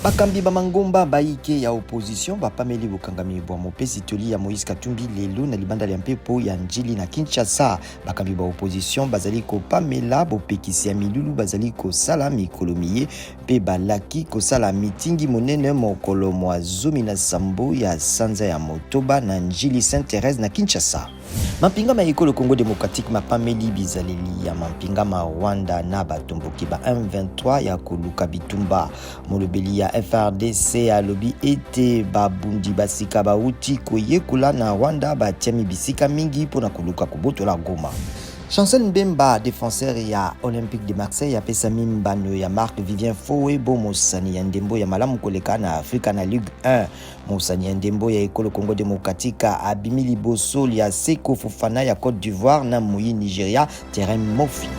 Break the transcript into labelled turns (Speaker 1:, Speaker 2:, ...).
Speaker 1: Bakambi ba mangomba baike ya opposition bapameli bokangami bwa mopesi toli ya Moïse Katumbi lelo na libanda ya mpepo ya Njili na Kinshasa. Bakambi ba opposition bazali kopamela bopekisi ya milulu bazali kosala mikolo miye pe balaki kosala mitingi monene mokolo mwa 17 ya sanza ya Motoba na Njili Sainte-Thérèse na Kinshasa. Mampinga ma ekolo Congo démocratique mapameli bizaleli ya mampinga ma Rwanda na batomboki ba M23 ya koluka bitumba. Molobeli ya FRDC alobi ete babundi basika bauti koyekola na Rwanda batiami bisika mingi pona koluka kobotola Goma. Chancel Mbemba, défenseur ya Olympique de Marseille, a pesa mimbano ya Marc Vivien Foe bo mosani ya ndembo ya malamu koleka na Afrika na Ligue 1. Mosani ya ndembo ya ekolo Congo démocratique abimili boso ya Seko Fofana ya Côte d'Ivoire na Moyi Nigeria terrain Mofi.